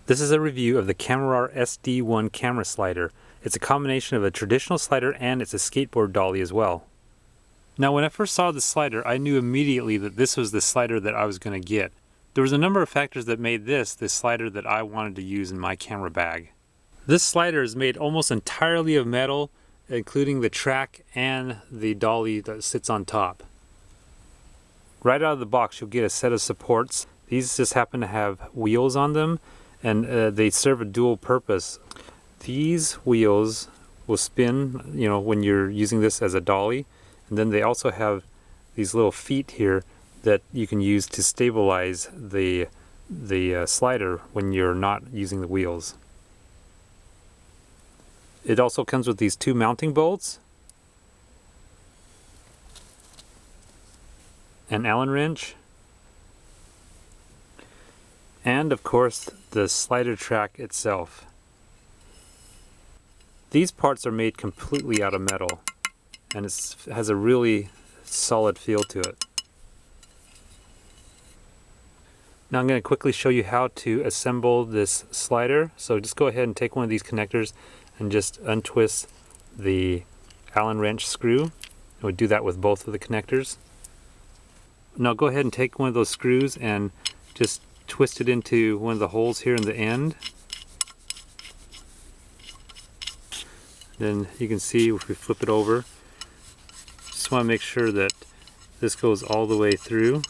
This is a review of the Kamerar SD-1 camera slider. It's a combination of a traditional slider and it's a skateboard dolly as well. Now when I first saw the slider, I knew immediately that this was the slider that I was going to get. There was a number of factors that made this the slider that I wanted to use in my camera bag. This slider is made almost entirely of metal, including the track and the dolly that sits on top. Right out of the box you'll get a set of supports. These just happen to have wheels on them, and they serve a dual purpose. These wheels will spin, when you're using this as a dolly, and then they also have these little feet here that you can use to stabilize the slider when you're not using the wheels. It also comes with these two mounting bolts, an Allen wrench, and of course the slider track itself. These parts are made completely out of metal, and it has a really solid feel to it. Now I'm going to quickly show you how to assemble this slider. So just go ahead and take one of these connectors and just untwist the Allen wrench screw. And we do that with both of the connectors. Now go ahead and take one of those screws and just twist it into one of the holes here in the end. Then you can see if we flip it over, just want to make sure that this goes all the way through.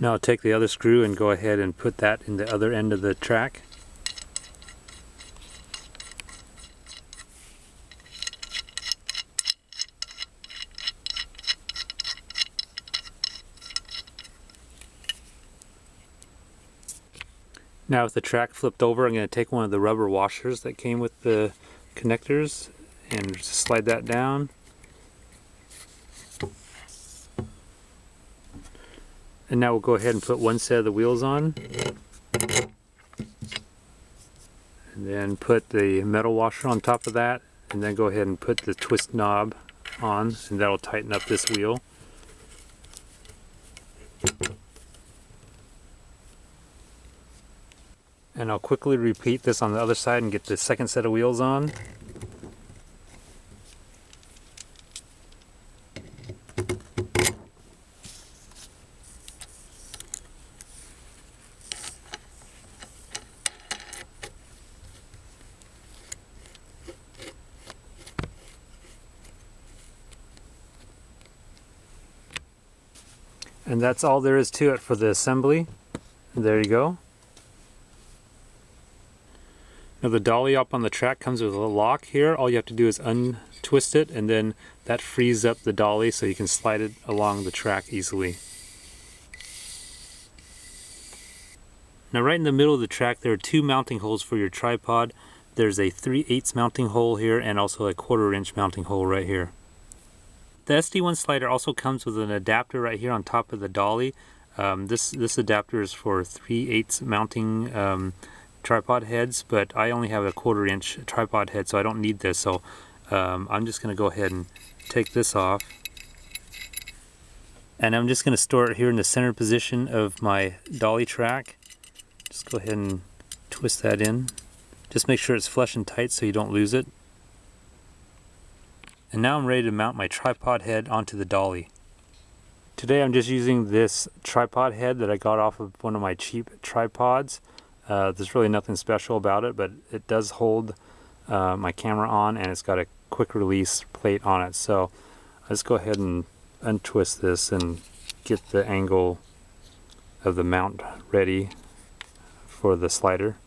Now I'll take the other screw and go ahead and put that in the other end of the track. Now with the track flipped over, I'm going to take one of the rubber washers that came with the connectors and just slide that down. And now we'll go ahead and put one set of the wheels on. And then put the metal washer on top of that. And then go ahead and put the twist knob on, and that'll tighten up this wheel. And I'll quickly repeat this on the other side and get the second set of wheels on. And that's all there is to it for the assembly. And there you go. Now the dolly up on the track comes with a lock here. All you have to do is untwist it, and then that frees up the dolly so you can slide it along the track easily. Now right in the middle of the track there are two mounting holes for your tripod. There's a 3/8 mounting hole here and also a 1/4 inch mounting hole right here. The SD-1 slider also comes with an adapter right here on top of the dolly. This adapter is for 3/8 mounting tripod heads, but I only have a 1/4 inch tripod head, so I don't need this. So I'm just going to go ahead and take this off, and I'm just going to store it here in the center position of my dolly track. Just go ahead and twist that in. Just make sure it's flush and tight so you don't lose it. And now I'm ready to mount my tripod head onto the dolly. Today I'm just using this tripod head that I got off of one of my cheap tripods. There's really nothing special about it, but it does hold my camera on, and it's got a quick release plate on it. So let's go ahead and untwist this and get the angle of the mount ready for the slider.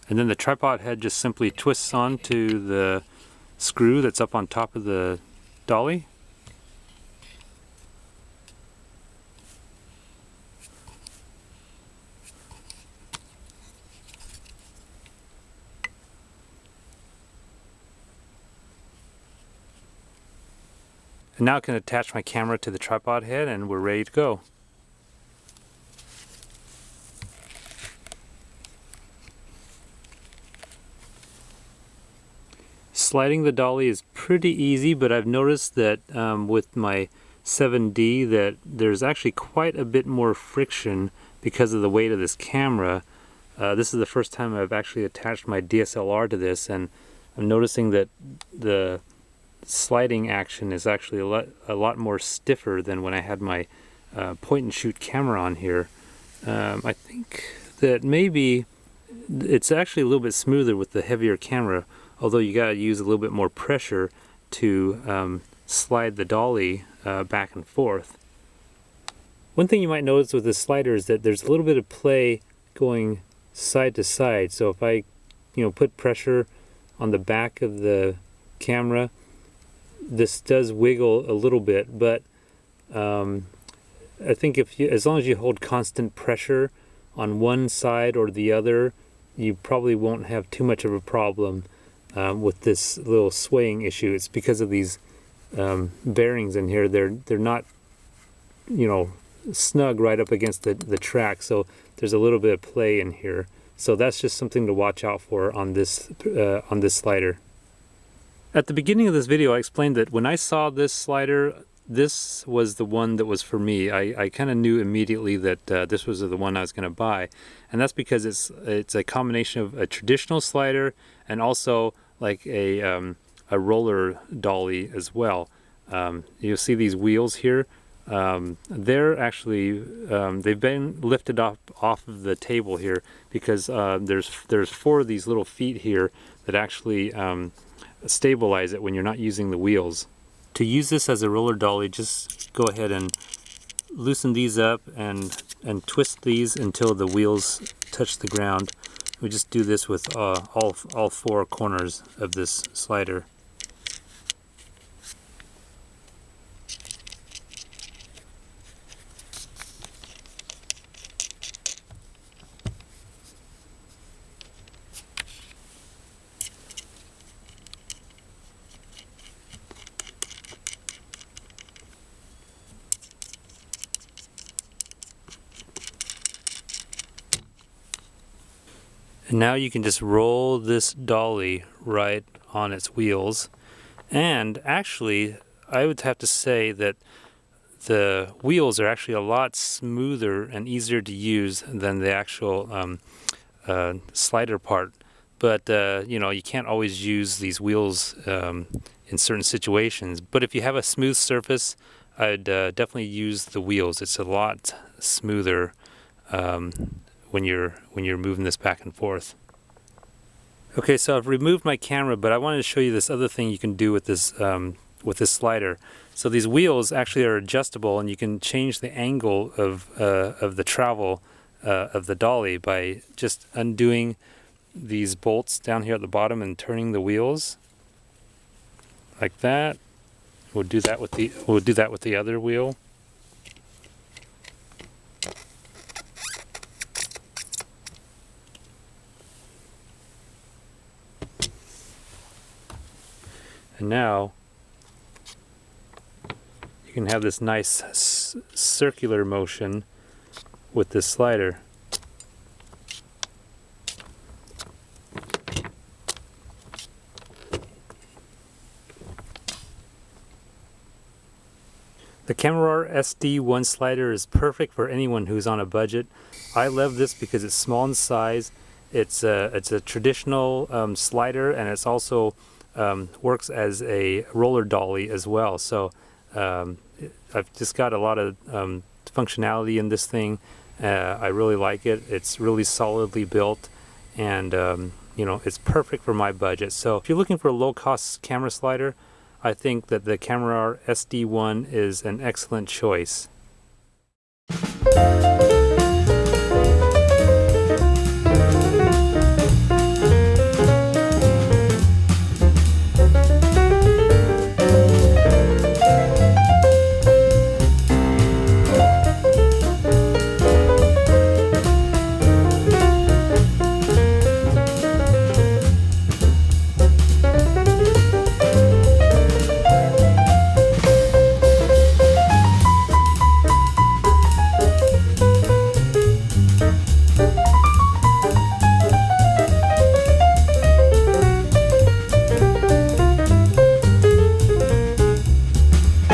And then the tripod head just simply twists onto the screw that's up on top of the dolly. And now I can attach my camera to the tripod head and we're ready to go. Sliding the dolly is pretty easy, but I've noticed that with my 7D that there's actually quite a bit more friction because of the weight of this camera. This is the first time I've actually attached my DSLR to this, and I'm noticing that the sliding action is actually a lot more stiffer than when I had my point and shoot camera on here. I think that maybe it's actually a little bit smoother with the heavier camera, although you gotta use a little bit more pressure to slide the dolly back and forth. One thing you might notice with this slider is that there's a little bit of play going side to side. So if I put pressure on the back of the camera, this does wiggle a little bit, but I think as long as you hold constant pressure on one side or the other, you probably won't have too much of a problem with this little swaying issue. It's because of these bearings in here. They're not snug right up against the track, so there's a little bit of play in here. So that's just something to watch out for on this slider. At the beginning of this video, I explained that when I saw this slider, this was the one that was for me. I kind of knew immediately that this was the one I was going to buy, and that's because it's a combination of a traditional slider and also like a roller dolly as well. You'll see these wheels here. They're actually they've been lifted off of the table here because there's 4 of these little feet here that actually stabilize it when you're not using the wheels. To use this as a roller dolly, just go ahead and loosen these up and twist these until the wheels touch the ground. We just do this with all 4 corners of this slider. And now you can just roll this dolly right on its wheels. And actually, I would have to say that the wheels are actually a lot smoother and easier to use than the actual slider part. But you can't always use these wheels in certain situations. But if you have a smooth surface, I'd definitely use the wheels. It's a lot smoother when you're moving this back and forth. Okay, so I've removed my camera, but I wanted to show you this other thing you can do with this slider. So these wheels actually are adjustable, and you can change the angle of the travel of the dolly by just undoing these bolts down here at the bottom and turning the wheels like that. We'll do that with the other wheel. And now you can have this nice circular motion with this slider. The Kamerar SD-1 slider is perfect for anyone who's on a budget. I love this because it's small in size. It's a traditional slider, and it's also works as a roller dolly as well. So I've just got a lot of functionality in this thing. I really like it. It's really solidly built, and it's perfect for my budget. So if you're looking for a low-cost camera slider, I think that the Kamerar SD-1 is an excellent choice.